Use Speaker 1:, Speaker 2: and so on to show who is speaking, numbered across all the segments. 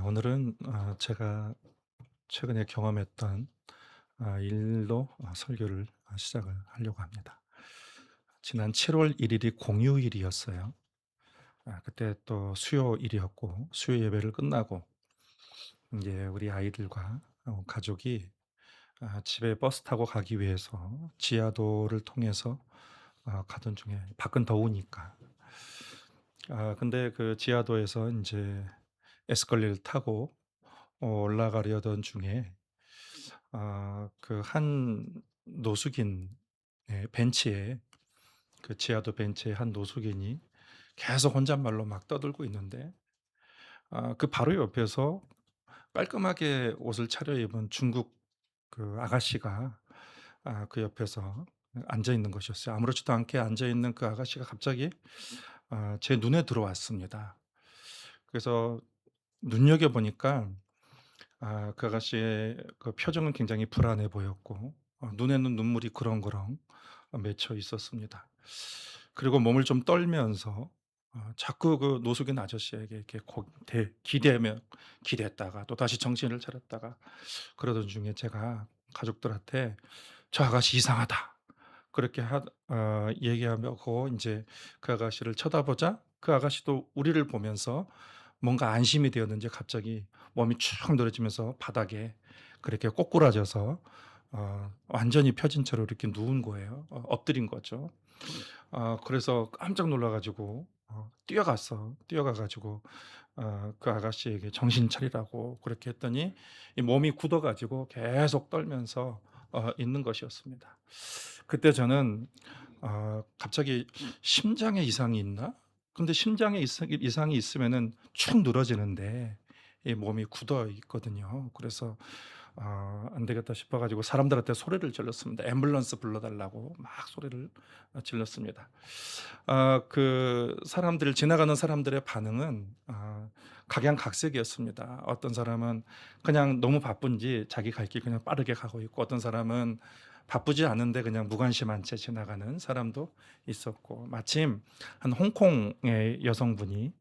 Speaker 1: 오늘은 제가 최근에 경험했던 일로 설교를 시작을 하려고 합니다. 지난 7월 1일이 공휴일이었어요. 그때 또 수요일이었고 수요 예배를 끝나고 이제 우리 아이들과 가족이 집에 버스 타고 가기 위해서 지하도를 통해서 가던 중에 밖은 더우니까 근데 그 지하도에서 이제 에스컬레이터를 타고 올라가려던 중에 그 한 노숙인 벤치에 그 지하도 벤치에 한 노숙인이 계속 혼잣말로 막 떠들고 있는데 그 바로 옆에서 깔끔하게 옷을 차려입은 중국 그 아가씨가 그 옆에서 앉아 있는 것이었어요. 아무렇지도 않게 앉아 있는 그 아가씨가 갑자기 제 눈에 들어왔습니다. 그래서 눈여겨 보니까 그 아가씨의 그 표정은 굉장히 불안해 보였고 눈에는 눈물이 그렁그렁 맺혀 있었습니다. 그리고 몸을 좀 떨면서 자꾸 그 노숙인 아저씨에게 이렇게 기대며 기댔다가 또다시 정신을 차렸다가 그러던 중에 제가 가족들한테 "저 아가씨 이상하다." 그렇게 얘기하고 인제 그 아가씨를 쳐다보자 그 아가씨도 우리를 보면서 뭔가 안심이 되었는지 갑자기 몸이 축 늘어지면서 바닥에 그렇게 꼬꾸라져서 완전히 펴진 채로 이렇게 누운 거예요. 엎드린 거죠. 그래서 깜짝 놀라 가지고 뛰어가 가지고 그 아가씨에게 정신 차리라고 그렇게 했더니 이 몸이 굳어 가지고 계속 떨면서 있는 것이었습니다. 그때 저는 갑자기 '심장에 이상이 있나?' 근데 심장에 이상이 있으면은 축 늘어지는데 이 몸이 굳어 있거든요. 그래서 '안 되겠다.' 싶어 가지고 사람들한테 소리를 질렀습니다. 앰뷸런스 불러 달라고 막 소리를 질렀습니다. 그 사람들 지나가는 사람들의 반응은 각양각색이었습니다. 어떤 사람은 그냥 너무 바쁜지 자기 갈 길 그냥 빠르게 가고 있고 어떤 사람은 바쁘지 않은데 그냥 무관심한 채 지나가는 사람도 있었고 마침 한 홍콩의 여성분이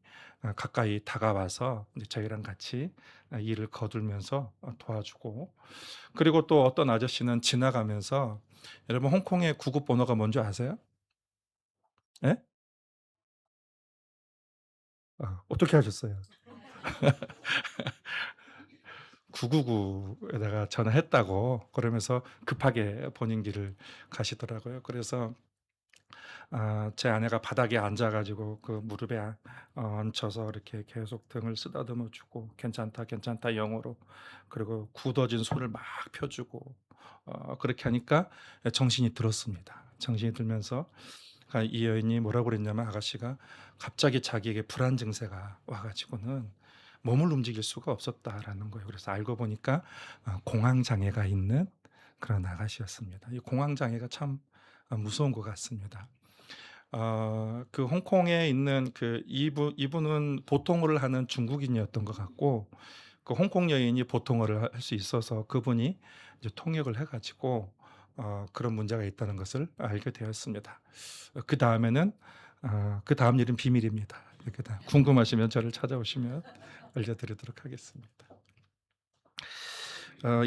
Speaker 1: 가까이 다가와서 이제 저희랑 같이 일을 거들면서 도와주고 그리고 또 어떤 아저씨는 지나가면서 여러분 홍콩의 구급 번호가 뭔지 아세요? 예? 어떻게 하셨어요? 999 에다가 전화했다고 그러면서 급하게 본인 길을 가시더라고요. 그래서 제 아내가 바닥에 앉아 가지고 그 무릎에 얹혀서 이렇게 계속 등을 쓰다듬어 주고 "괜찮다, 괜찮다." 영어로 그리고 굳어진 손을 막 펴 주고 그렇게 하니까 정신이 들었습니다. 정신이 들면서 이 여인이 뭐라고 그랬냐면 아가씨가 갑자기 자기에게 불안 증세가 와 가지고는 몸을 움직일 수가 없었다라는 거예요. 그래서 알고 보니까 공황 장애가 있는 그런 아가씨였습니다. 이 공황 장애가 참 무서운 것 같습니다. 그 홍콩에 있는 그 이분은 보통어를 하는 중국인이었던 것 같고 그 홍콩 여인이 보통어를 할 수 있어서 그분이 이제 통역을 해 가지고 그런 문제가 있다는 것을 알게 되었습니다. 그다음에는 그다음 일은 비밀입니다. 그다음 궁금하시면 저를 찾아오시면 알려 드리도록 하겠습니다.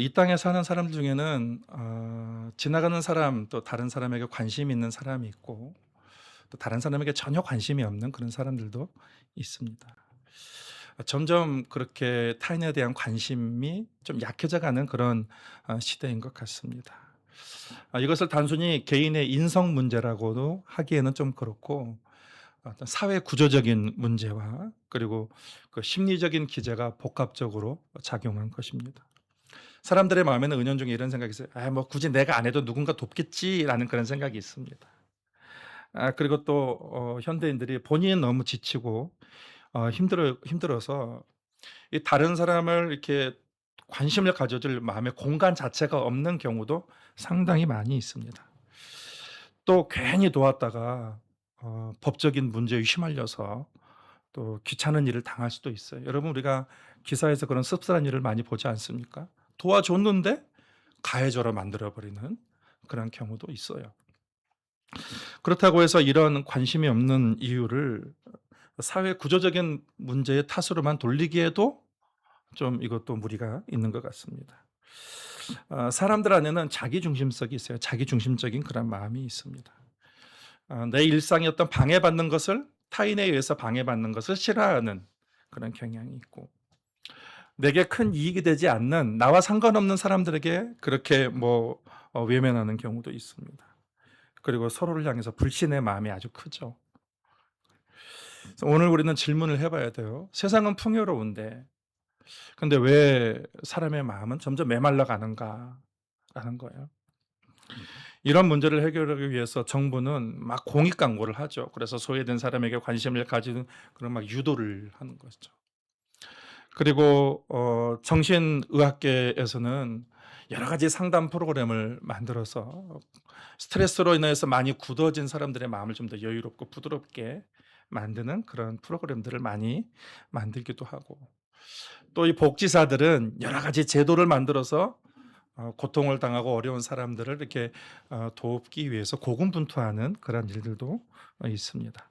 Speaker 1: 이 땅에 사는 사람 중에는 지나가는 사람 또 다른 사람에게 관심 있는 사람이 있고 또 다른 사람에게 전혀 관심이 없는 그런 사람들도 있습니다. 점점 그렇게 타인에 대한 관심이 좀 약해져 가는 그런 시대인 것 같습니다. 이것을 단순히 개인의 인성 문제라고도 하기에는 좀 그렇고 어떤 사회 구조적인 문제와 그리고 그 심리적인 기제가 복합적으로 작용한 것입니다. 사람들의 마음에는 은연중에 이런 생각이 있어요. '아 뭐 굳이 내가 안 해도 누군가 돕겠지.'라는 그런 생각이 있습니다. 그리고 또 현대인들이 본인은 너무 지치고 힘들어서 이 다른 사람을 이렇게 관심을 가져 줄 마음의 공간 자체가 없는 경우도 상당히 많이 있습니다. 또 괜히 도왔다가 법적인 문제에 휘말려서 또 귀찮은 일을 당할 수도 있어요. 여러분 우리가 기사에서 그런 씁쓸한 일을 많이 보지 않습니까? 도와줬는데 가해자로 만들어 버리는 그런 경우도 있어요. 그렇다고 해서 이런 관심이 없는 이유를 사회 구조적인 문제의 탓으로만 돌리기에도 좀 이것도 무리가 있는 것 같습니다. 사람들 안에는 자기 중심성이 있어요. 자기 중심적인 그런 마음이 있습니다. 내 일상의 어떤 방해받는 것을 타인에 의해서 방해받는 것을 싫어하는 그런 경향이 있고, 내게 큰 이익이 되지 않는 나와 상관없는 사람들에게 그렇게 외면하는 경우도 있습니다. 그리고 서로를 향해서 불신의 마음이 아주 크죠. 그래서 오늘 우리는 질문을 해봐야 돼요. 세상은 풍요로운데 근데 왜 사람의 마음은 점점 메말라 가는가라는 거예요. 이런 문제를 해결하기 위해서 정부는 막 공익 광고를 하죠. 그래서 소외된 사람에게 관심을 가지는 그런 막 유도를 하는 거죠. 그리고 정신의학계에서는 여러 가지 상담 프로그램을 만들어서 스트레스로 인해서 많이 굳어진 사람들의 마음을 좀 더 여유롭고 부드럽게 만드는 그런 프로그램들을 많이 만들기도 하고, 또 이 복지사들은 여러 가지 제도를 만들어서 고통을 당하고 어려운 사람들을 이렇게 돕기 위해서 고군분투하는 그런 일들도 있습니다.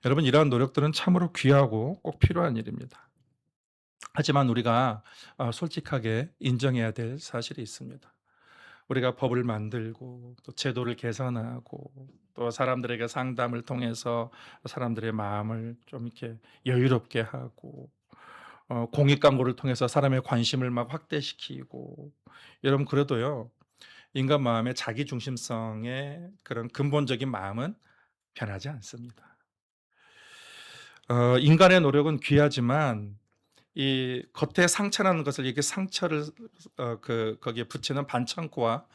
Speaker 1: 여러분, 이러한 노력들은 참으로 귀하고 꼭 필요한 일입니다. 하지만 우리가 솔직하게 인정해야 될 사실이 있습니다. 우리가 법을 만들고 또 제도를 개선하고 또 사람들에게 상담을 통해서 사람들의 마음을 좀 이렇게 여유롭게 하고, 공익 광고를 통해서 사람의 관심을 막 확대시키고, 여러분 그래도요, 인간 마음의 자기 중심성의 그런 근본적인 마음은 변하지 않습니다. 인간의 노력은 귀하지만 이 겉에 상처라는 것을, 이렇게 상처를 거기에 붙이는 반창고와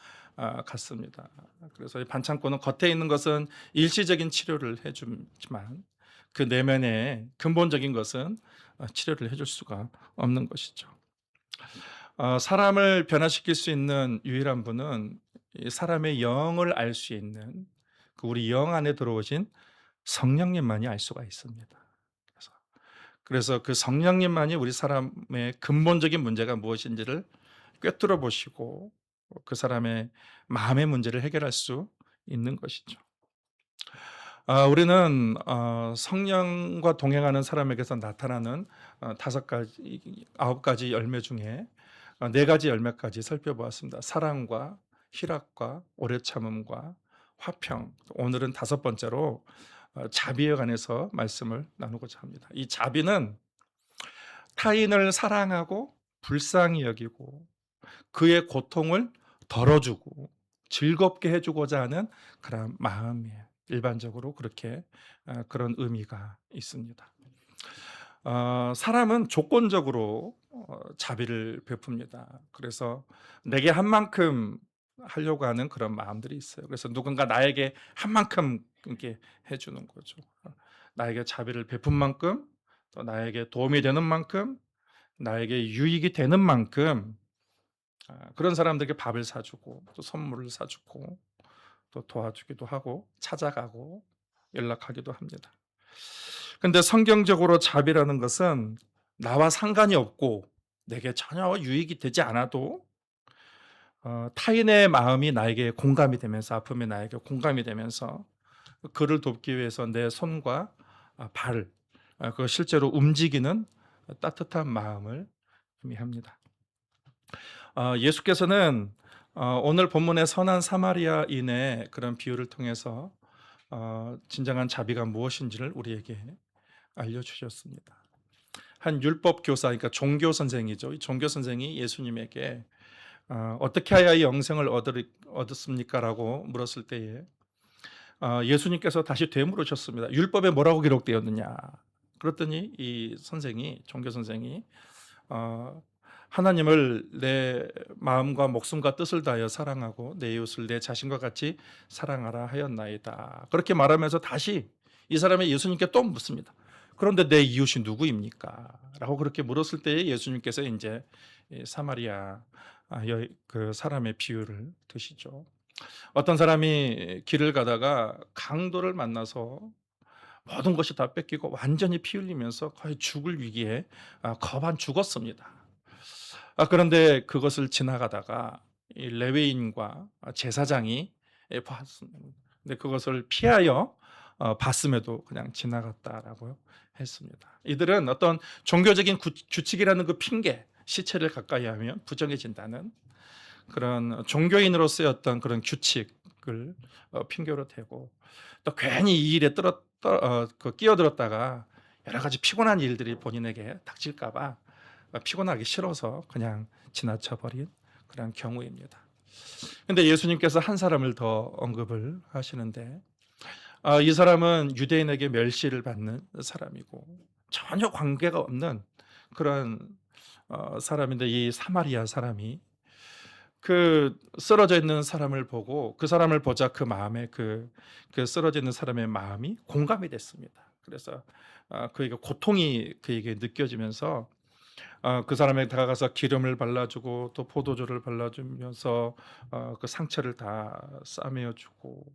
Speaker 1: 같습니다. 그래서 이 반창고는 겉에 있는 것은 일시적인 치료를 해주지만 그 내면의 근본적인 것은 치료를 해줄 수가 없는 것이죠. 사람을 변화시킬 수 있는 유일한 분은 이 사람의 영을 알 수 있는 그 우리 영 안에 들어오신 성령님만이 알 수가 있습니다. 그래서 그 성령님만이 우리 사람의 근본적인 문제가 무엇인지를 꿰뚫어 보시고 그 사람의 마음의 문제를 해결할 수 있는 것이죠. 우리는 성령과 동행하는 사람에게서 나타나는 5가지, 9가지 열매 중에 4가지 열매까지 살펴보았습니다. 사랑과 희락과 오래 참음과 화평, 오늘은 5번째로 자비에 관해서 말씀을 나누고자 합니다. 이 자비는 타인을 사랑하고 불쌍히 여기고 그의 고통을 덜어주고 즐겁게 해주고자 하는 그런 마음이에요. 일반적으로 그렇게 그런 의미가 있습니다. 사람은 조건적으로 자비를 베풉니다. 그래서 내게 한 만큼 하려고 하는 그런 마음들이 있어요. 그래서 누군가 나에게 한 만큼 이렇게 해주는 거죠. 나에게 자비를 베푼 만큼, 또 나에게 도움이 되는 만큼, 나에게 유익이 되는 만큼 그런 사람들에게 밥을 사주고 또 선물을 사주고 또 도와주기도 하고 찾아가고 연락하기도 합니다. 근데 성경적으로 자비라는 것은 나와 상관이 없고 내게 전혀 유익이 되지 않아도 타인의 마음이 나에게 공감이 되면서, 아픔이 나에게 공감이 되면서 그를 돕기 위해서 내 손과 발을 그 실제로 움직이는 따뜻한 마음을 의미합니다. 예수께서는 오늘 본문의 선한 사마리아인의 그런 비유를 통해서 진정한 자비가 무엇인지를 우리에게 알려주셨습니다. 한 율법 교사, 그러니까 종교 선생이죠. 이 종교 선생이 예수님에게 어떻게 하여 이 영생을 얻었습니까라고 물었을 때에 예수님께서 다시 되물으셨습니다. 율법에 뭐라고 기록되었느냐? 그랬더니 이 선생이, 종교 선생이 하나님을 내 마음과 목숨과 뜻을 다하여 사랑하고 내 이웃을 내 자신과 같이 사랑하라 하였나이다. 그렇게 말하면서 다시 이 사람이 예수님께 또 묻습니다. 그런데 내 이웃이 누구입니까? 라고 그렇게 물었을 때에 예수님께서 이제 사마리아 그 사람의 비유를 드시죠. 어떤 사람이 길을 가다가 강도를 만나서 모든 것이 다 뺏기고 완전히 피 흘리면서 거의 죽을 위기에 거반 죽었습니다. 그런데 그것을 지나가다가 이 레위인과 제사장이 보았습니다. 근데 그것을 피하여 봤음에도 그냥 지나갔다라고 했습니다. 이들은 어떤 종교적인 규칙이라는 그 핑계, 시체를 가까이 하면 부정해진다는 그런 종교인으로서의 어떤 그런 규칙을 핑계로 대고, 또 괜히 이 일에 끼어들었다가 여러 가지 피곤한 일들이 본인에게 닥칠까 봐 피곤하기 싫어서 그냥 지나쳐 버린 그런 경우입니다. 근데 예수님께서 한 사람을 더 언급을 하시는데, 이 사람은 유대인에게 멸시를 받는 사람이고 전혀 관계가 없는 그런 사람인데, 이 사마리아 사람이 그 쓰러져 있는 사람을 보고, 그 사람을 보자 그 마음에 그 쓰러져 있는 사람의 마음이 공감이 됐습니다. 그래서 그에게 고통이 그에게 느껴지면서 그 사람에게 다가가서 기름을 발라주고 또 포도주를 발라주면서 그 상처를 다 싸매어주고,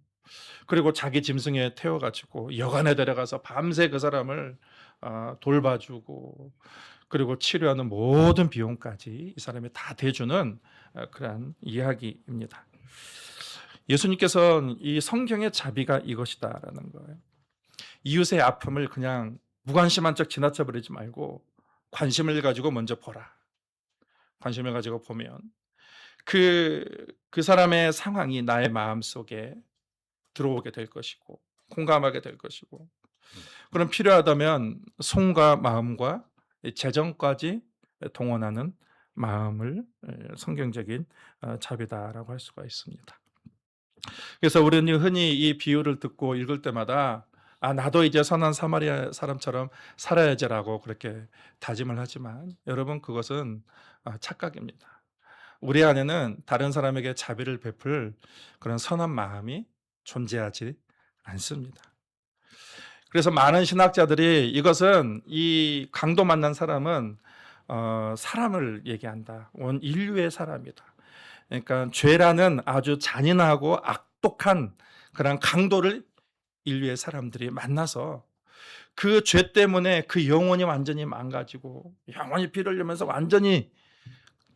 Speaker 1: 그리고 자기 짐승에 태워가지고 여관에 데려가서 밤새 그 사람을 돌봐주고, 그리고 치료하는 모든 비용까지 이 사람이 다 대주는 그러한 이야기입니다. 예수님께서는 이 성경의 자비가 이것이다라는 거예요. 이웃의 아픔을 그냥 무관심한 척 지나쳐 버리지 말고 관심을 가지고 먼저 보라. 관심을 가지고 보면 그 사람의 상황이 나의 마음 속에 들어오게 될 것이고 공감하게 될 것이고, 그럼 필요하다면 손과 마음과 재정까지 동원하는 마음을 성경적인 자비다라고 할 수가 있습니다. 그래서 우리는 흔히 이 비유를 듣고 읽을 때마다 나도 이제 선한 사마리아 사람처럼 살아야지라고 그렇게 다짐을 하지만, 여러분, 그것은 착각입니다. 우리 안에는 다른 사람에게 자비를 베풀 그런 선한 마음이 존재하지 않습니다. 그래서 많은 신학자들이 이것은, 이 강도 만난 사람은 사람을 얘기한다. 온 인류의 사람이다. 그러니까 죄라는 아주 잔인하고 악독한 그런 강도를 인류의 사람들이 만나서 그 죄 때문에 그 영혼이 완전히 망가지고 영혼이 피를 흘리면서 완전히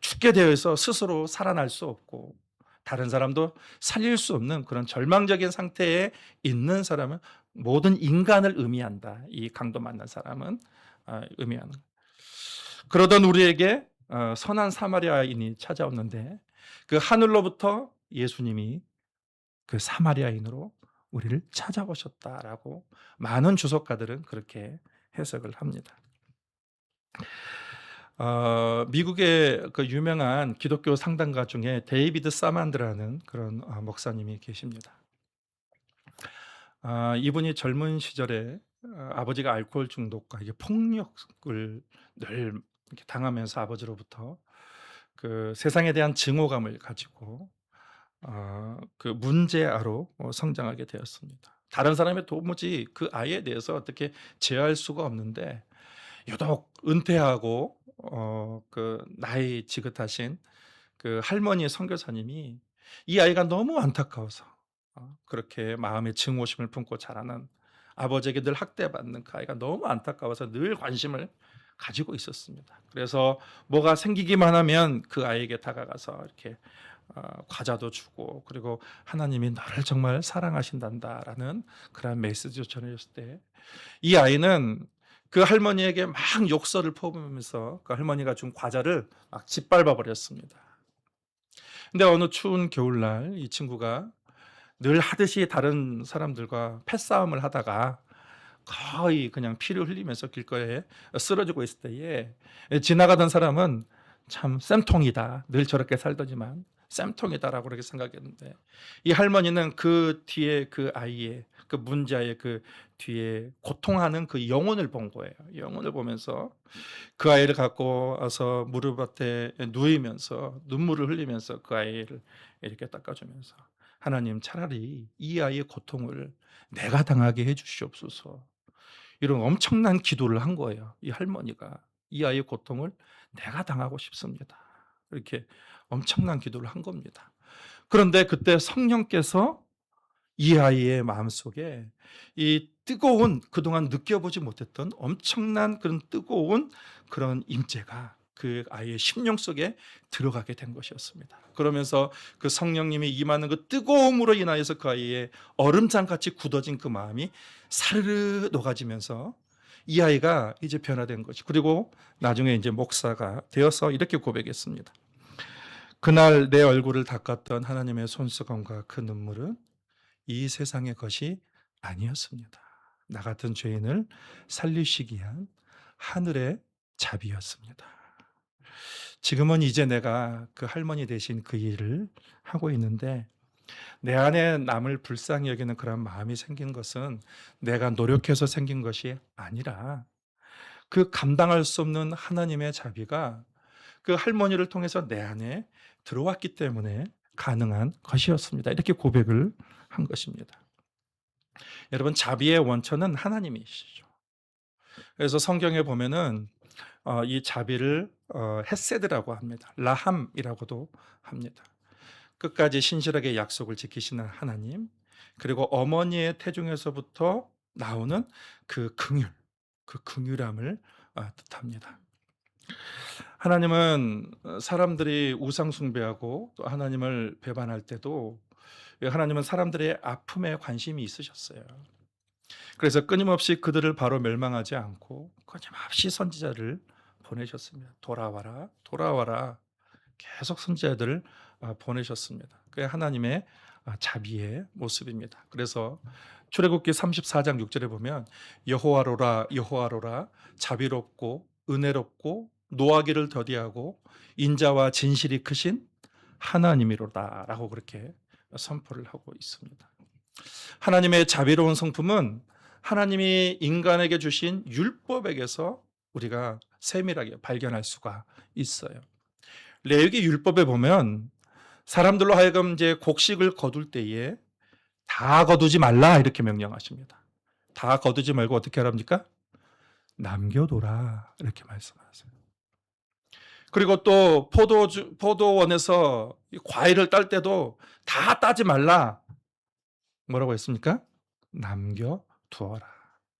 Speaker 1: 죽게 되어 있어 스스로 살아날 수 없고 다른 사람도 살릴 수 없는 그런 절망적인 상태에 있는 사람은 모든 인간을 의미한다. 이 강도 만난 사람은 의미하는. 그러던 우리에게 선한 사마리아인이 찾아왔는데, 그 하늘로부터 예수님이 그 사마리아인으로 우리를 찾아오셨다라고 많은 주석가들은 그렇게 해석을 합니다. 미국의 그 유명한 기독교 상담가 중에 데이비드 사만드라는 그런 목사님이 계십니다. 이분이 젊은 시절에 아버지가 알코올 중독과 이게 폭력을 늘 이렇게 당하면서 아버지로부터 그 세상에 대한 증오감을 가지고 그 문제아로 성장하게 되었습니다. 다른 사람이 도무지 그 아이에 대해서 어떻게 제어할 수가 없는데, 유독 은퇴하고 그 나이 지긋하신 그 할머니 선교사님이 이 아이가 너무 안타까워서 그렇게 마음의 증오심을 품고 자라는, 아버지에게 늘 학대받는 그 아이가 너무 안타까워서 늘 관심을 가지고 있었습니다. 그래서 뭐가 생기기만 하면 그 아이에게 다가가서 이렇게 과자도 주고, 그리고 하나님이 나를 정말 사랑하신단다라는 그런 메시지를 전해줬을 때, 이 아이는 그 할머니에게 막 욕설을 퍼부으면서 그 할머니가 준 과자를 막 짓밟아 버렸습니다. 근데 어느 추운 겨울날 이 친구가 늘 하듯이 다른 사람들과 패싸움을 하다가 거의 그냥 피를 흘리면서 길거리에 쓰러지고 있을 때에, 지나가던 사람은 참 쌤통이다, 늘 저렇게 살더니만 쌤통이다라고 그렇게 생각했는데, 이 할머니는 그 뒤에 그 아이의, 그 문자의 그 뒤에 고통하는 그 영혼을 본 거예요. 영혼을 보면서 그 아이를 갖고 와서 무릎 앞에 누이면서 눈물을 흘리면서 그 아이를 이렇게 닦아주면서, 하나님, 차라리 이 아이의 고통을 내가 당하게 해주시옵소서, 이런 엄청난 기도를 한 거예요. 이 할머니가 이 아이의 고통을 내가 당하고 싶습니다, 이렇게 엄청난 기도를 한 겁니다. 그런데 그때 성령께서 이 아이의 마음속에 이 뜨거운, 그동안 느껴보지 못했던 엄청난 그런 뜨거운 그런 임재가 그 아이의 심령 속에 들어가게 된 것이었습니다. 그러면서 그 성령님이 임하는 그 뜨거움으로 인하여서 그 아이의 얼음장같이 굳어진 그 마음이 사르르 녹아지면서 이 아이가 이제 변화된 거지. 그리고 나중에 이제 목사가 되어서 이렇게 고백했습니다. 그날 내 얼굴을 닦았던 하나님의 손수건과 그 눈물은 이 세상의 것이 아니었습니다. 나 같은 죄인을 살리시기 위한 하늘의 자비였습니다. 지금은 이제 내가 그 할머니 대신 그 일을 하고 있는데 내 안에 남을 불쌍히 여기는 그런 마음이 생긴 것은 내가 노력해서 생긴 것이 아니라 그 감당할 수 없는 하나님의 자비가 그 할머니를 통해서 내 안에 들어왔기 때문에 가능한 것이었습니다. 이렇게 고백을 한 것입니다. 여러분, 자비의 원천은 하나님이시죠. 그래서 성경에 보면은 이 자비를 헤세드라고 합니다. 라함이라고도 합니다. 끝까지 신실하게 약속을 지키시는 하나님, 그리고 어머니의 태중에서부터 나오는 그 긍휼, 그 긍휼함을 뜻합니다. 하나님은 사람들이 우상 숭배하고 또 하나님을 배반할 때도 하나님은 사람들의 아픔에 관심이 있으셨어요. 그래서 끊임없이 그들을 바로 멸망하지 않고 끊임없이 선지자를 보내셨습니다. 돌아와라, 돌아와라. 계속 선지자들을 보내셨습니다. 그게 하나님의 자비의 모습입니다. 그래서 출애굽기 34장 6절에 보면 여호와로라 여호와로라 자비롭고 은혜롭고 노하기를 더디하고 인자와 진실이 크신 하나님이로다라고 그렇게 선포를 하고 있습니다. 하나님의 자비로운 성품은 하나님이 인간에게 주신 율법에게서 우리가 세밀하게 발견할 수가 있어요. 레위기 율법에 보면 사람들로 하여금 이제 곡식을 거둘 때에 다 거두지 말라 이렇게 명령하십니다. 다 거두지 말고 어떻게 하랍니까? 남겨둬라 이렇게 말씀하세요. 그리고 또 포도원에서 과일을 딸 때도 다 따지 말라. 뭐라고 했습니까? 남겨두어라.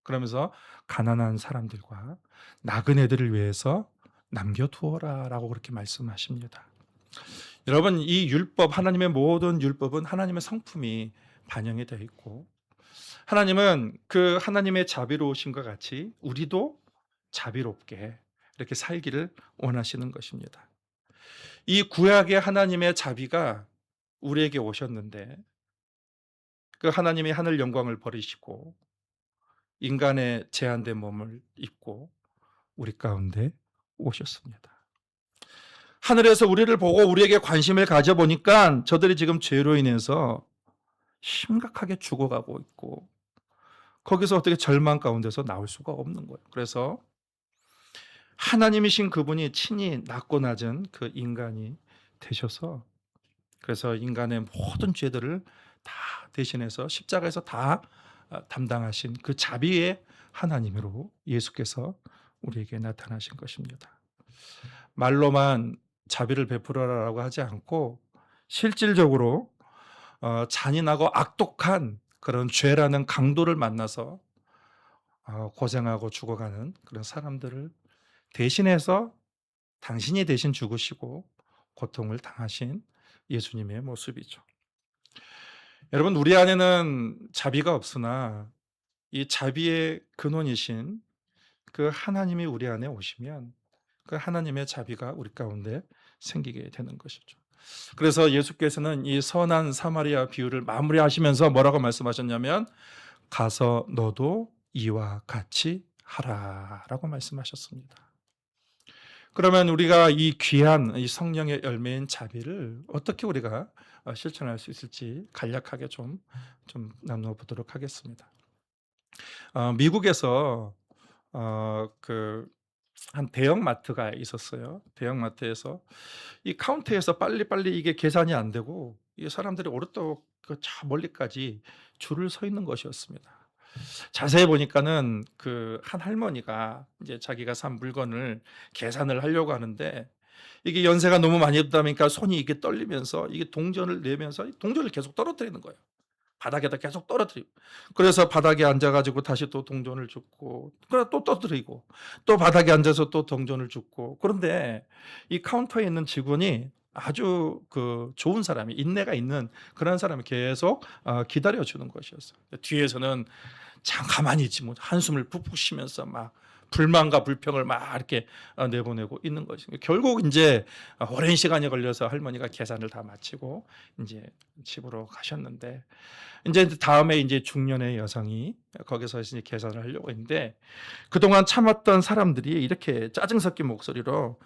Speaker 1: 그러면서 가난한 사람들과 나그네들을 위해서 남겨두어라라고 그렇게 말씀하십니다. 여러분, 이 율법, 하나님의 모든 율법은 하나님의 성품이 반영이 되어 있고 하나님은 그 하나님의 자비로우심과 같이 우리도 자비롭게 이렇게 살기를 원하시는 것입니다. 이 구약의 하나님의 자비가 우리에게 오셨는데 그 하나님이 하늘 영광을 버리시고 인간의 제한된 몸을 입고 우리 가운데 오셨습니다. 하늘에서 우리를 보고 우리에게 관심을 가져보니까 저들이 지금 죄로 인해서 심각하게 죽어가고 있고 거기서 어떻게 절망 가운데서 나올 수가 없는 거예요. 그래서 하나님이신 그분이 친히 낮고 낮은 그 인간이 되셔서 그래서 인간의 모든 죄들을 다 대신해서 십자가에서 다 담당하신 그 자비의 하나님으로 예수께서 우리에게 나타나신 것입니다. 말로만 자비를 베풀어라라고 하지 않고 실질적으로 잔인하고 악독한 그런 죄라는 강도를 만나서 고생하고 죽어가는 그런 사람들을 대신해서 당신이 대신 죽으시고 고통을 당하신 예수님의 모습이죠. 여러분, 우리 안에는 자비가 없으나 이 자비의 근원이신 그 하나님이 우리 안에 오시면 그 하나님의 자비가 우리 가운데 생기게 되는 것이죠. 그래서 예수께서는 이 선한 사마리아 비유를 마무리하시면서 뭐라고 말씀하셨냐면 가서 너도 이와 같이 하라라고 말씀하셨습니다. 그러면 우리가 이 귀한 이 성령의 열매인 자비를 어떻게 우리가 실천할 수 있을지 간략하게 좀 나누어 보도록 하겠습니다. 미국에서 그 한 대형 마트가 있었어요. 대형 마트에서 이 카운터에서 빨리빨리 이게 계산이 안 되고 이 사람들이 오랫도록 그 저 멀리까지 줄을 서 있는 것이었습니다. 자세히 보니까는 그 한 할머니가 이제 자기가 산 물건을 계산을 하려고 하는데 이게 연세가 너무 많이 있다 보니까 손이 이게 떨리면서 이게 동전을 내면서 동전을 계속 떨어뜨리는 거예요. 바닥에다 계속 떨어뜨리고, 그래서 바닥에 앉아 가지고 다시 또 동전을 줍고, 그러다 또 떨어뜨리고, 또 바닥에 앉아서 또 동전을 줍고. 그런데 이 카운터에 있는 직원이 아주 그 좋은 사람이, 인내가 있는 그런 사람이 계속 기다려 주는 것이었어요. 뒤에서는 참 가만히 있지 못, 한숨을 푹푹 쉬면서 막 불만과 불평을 막 이렇게 내보내고 있는 것이죠. 결국 인제 오랜 시간이 걸려서 할머니가 계산을 다 마치고 인제 집으로 가셨는데, 인제 다음에 인제 중년의 여성이 거기서 이제 계산을 하려고 했는데, 그동안 참았던 사람들이 이렇게 짜증 섞인 목소리로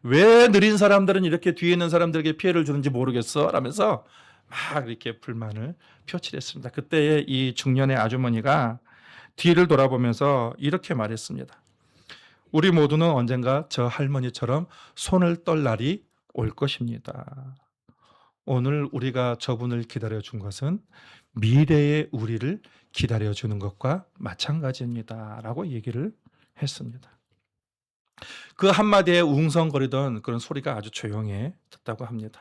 Speaker 1: "왜 느린 사람들은 이렇게 뒤에 있는 사람들에게 피해를 주는지 모르겠어?" 라면서 막 이렇게 불만을 표출했습니다. 그때에 이 중년의 아주머니가 뒤를 돌아보면서 이렇게 말했습니다. "우리 모두는 언젠가 저 할머니처럼 손을 떨 날이 올 것입니다. 오늘 우리가 저분을 기다려 준 것은 미래의 우리를 기다려 주는 것과 마찬가지입니다." 라고 얘기를 했습니다. 그 한마디에 웅성거리던 그런 소리가 아주 조용해졌다고 합니다.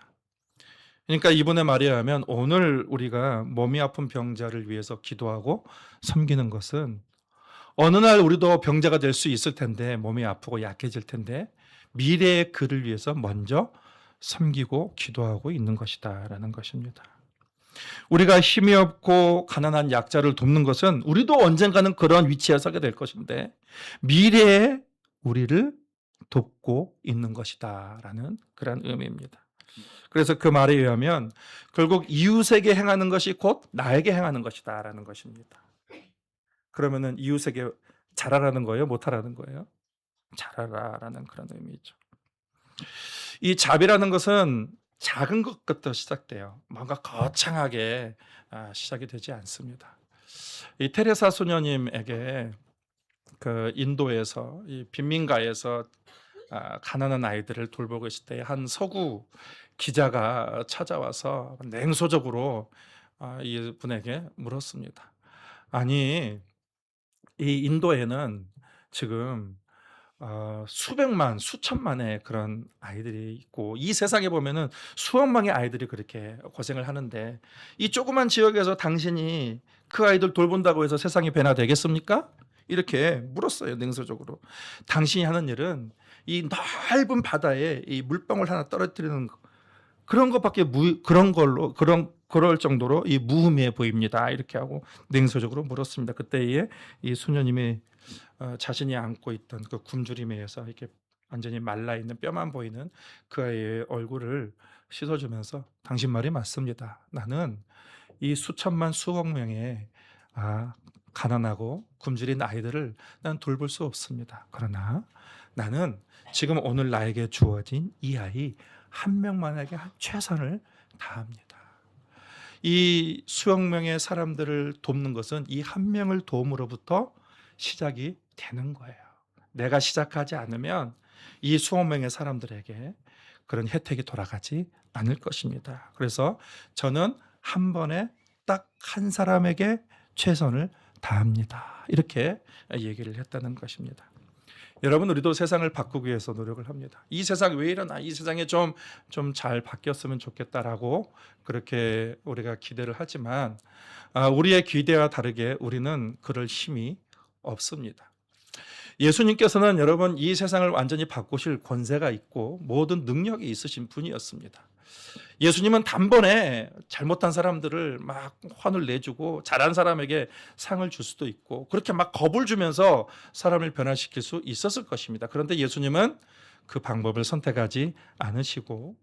Speaker 1: 그러니까 이분의 말에 의하면 오늘 우리가 몸이 아픈 병자를 위해서 기도하고 섬기는 것은 어느 날 우리도 병자가 될 수 있을 텐데, 몸이 아프고 약해질 텐데, 미래의 그를 위해서 먼저 섬기고 기도하고 있는 것이다라는 것입니다. 우리가 힘이 없고 가난한 약자를 돕는 것은 우리도 언젠가는 그런 위치에 서게 될 것인데, 미래에 우리를 돕고 있는 것이다라는 그런 의미입니다. 그래서 그 말에 의하면 결국 이웃에게 행하는 것이 곧 나에게 행하는 것이다라는 것입니다. 그러면은 이웃에게 잘하라는 거예요? 못하라는 거예요? 잘하라라는 그런 의미죠. 이 자비라는 것은 작은 것부터 시작돼요. 뭔가 거창하게 시작이 되지 않습니다. 이 테레사 소녀님에게 그 인도에서 이 빈민가에서 가난한 아이들을 돌보고 있을 때 한 서구 기자가 찾아와서 냉소적으로 이분에게 물었습니다. 아니, 이 인도에는 지금 수백만, 수천만의 그런 아이들이 있고, 이 세상에 보면은 수억 명의 아이들이 그렇게 고생을 하는데, 이 조그만 지역에서 당신이 그 아이들 돌본다고 해서 세상이 변화되겠습니까? 이렇게 물었어요, 냉소적으로. 당신이 하는 일은 이 넓은 바다에 이 물방울 하나 떨어뜨리는 그런 것밖에 그럴 정도로 이 무의미해 보입니다. 이렇게 하고 냉소적으로 물었습니다. 그때에 이 소녀님이 자신이 안고 있던 그 굶주림에 의해서 이렇게 완전히 말라 있는 뼈만 보이는 그 아이의 얼굴을 씻어주면서, 당신 말이 맞습니다. 나는 이 수천만 수억 명의 가난하고 굶주린 아이들을 난 돌볼 수 없습니다. 그러나 나는 지금 오늘 나에게 주어진 이 아이 한 명만에게 최선을 다합니다. 이 수억 명의 사람들을 돕는 것은 이 한 명을 도움으로부터 시작이 되는 거예요. 내가 시작하지 않으면 이 수억 명의 사람들에게 그런 혜택이 돌아가지 않을 것입니다. 그래서 저는 한 번에 딱 한 사람에게 최선을 다합니다. 이렇게 얘기를 했다는 것입니다. 여러분, 우리도 세상을 바꾸기 위해서 노력을 합니다. 이 세상 왜 이러나, 이 세상에 좀 잘 바뀌었으면 좋겠다라고 그렇게 우리가 기대를 하지만, 우리의 기대와 다르게 우리는 그럴 힘이 없습니다. 예수님께서는 여러분 이 세상을 완전히 바꾸실 권세가 있고 모든 능력이 있으신 분이었습니다. 예수님은 단번에 잘못한 사람들을 막 환을 내주고 잘한 사람에게 상을 줄 수도 있고 그렇게 막 겁을 주면서 사람을 변화시킬 수 있었을 것입니다. 그런데 예수님은 그 방법을 선택하지 않으시고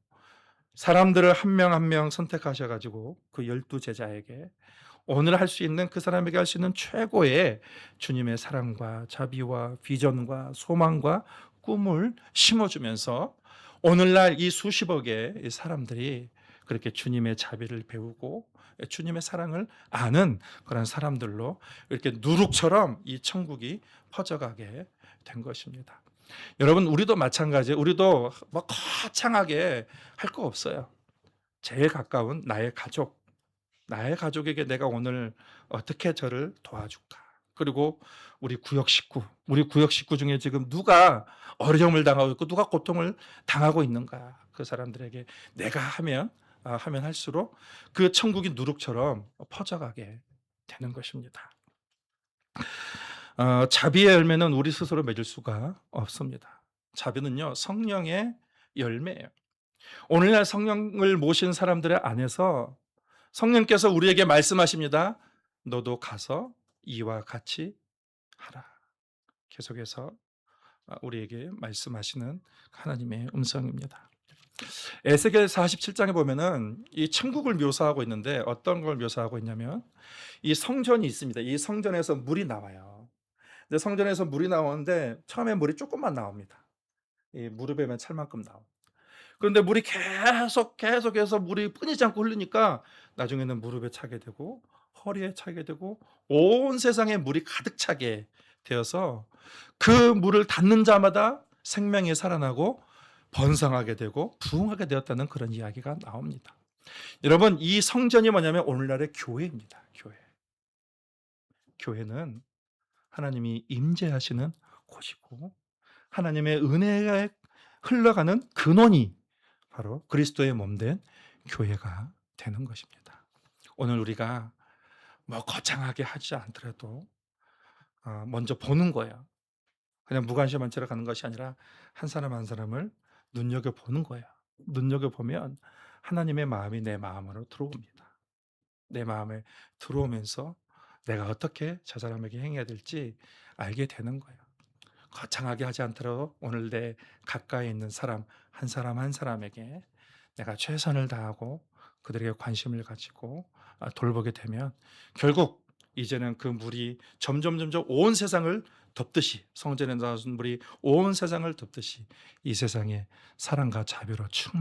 Speaker 1: 사람들을 한 명 한 명 선택하셔가지고 그 12제자에게 오늘 할 수 있는, 그 사람에게 할 수 있는 최고의 주님의 사랑과 자비와 비전과 소망과 꿈을 심어주면서 오늘날 이 수십억의 사람들이 그렇게 주님의 자비를 배우고 주님의 사랑을 아는 그런 사람들로 이렇게 누룩처럼 이 천국이 퍼져가게 된 것입니다. 여러분, 우리도 마찬가지예요. 우리도 뭐 거창하게 할 거 없어요. 제일 가까운 나의 가족에게 내가 오늘 어떻게 저를 도와줄까? 그리고 우리 구역 식구 중에 지금 누가 어려움을 당하고 있고 누가 고통을 당하고 있는가? 그 사람들에게 내가 하면 하면 할수록 그 천국이 누룩처럼 퍼져가게 되는 것입니다. 자비의 열매는 우리 스스로 맺을 수가 없습니다. 자비는요, 성령의 열매예요. 오늘날 성령을 모신 사람들의 안에서 성령께서 우리에게 말씀하십니다. 너도 가서 이와 같이 하라. 계속해서 우리에게 말씀하시는 하나님의 음성입니다. 에스겔 47장에 보면은 이 천국을 묘사하고 있는데 어떤 걸 묘사하고 있냐면 이 성전이 있습니다. 이 성전에서 물이 나와요. 근데 성전에서 물이 나오는데 처음에 물이 조금만 나옵니다. 이 무릎에만 찰 만큼 나옵니다. 그런데 물이 계속해서 물이 끊이지 않고 흐르니까 나중에는 무릎에 차게 되고 허리에 차게 되고 온 세상에 물이 가득 차게 되어서 그 물을 닿는 자마다 생명이 살아나고 번성하게 되고 부흥하게 되었다는 그런 이야기가 나옵니다. 여러분, 이 성전이 뭐냐면 오늘날의 교회입니다. 교회. 교회는 하나님이 임재하시는 곳이고 하나님의 은혜가 흘러가는 근원이 바로 그리스도의 몸된 교회가 되는 것입니다. 오늘 우리가 뭐 거창하게 하지 않더라도 먼저 보는 거예요. 그냥 무관심한 채로 가는 것이 아니라 한 사람 한 사람을 눈여겨보는 거예요. 눈여겨보면 하나님의 마음이 내 마음으로 들어옵니다. 내 마음에 들어오면서 내가 어떻게 저 사람에게 행해야 될지 알게 되는 거예요. 거창하게 하지 않더라도 오늘 내 가까이 있는 사람 한 사람에게 내가 최선을 다하고 그들에게 관심을 가지고 돌보게 되면 결국 이제는 그 물이 점점 온 세상을 덮듯이 성전에 나온 물이 온 세상을 덮듯이 이 세상에 사랑과 자비로 충만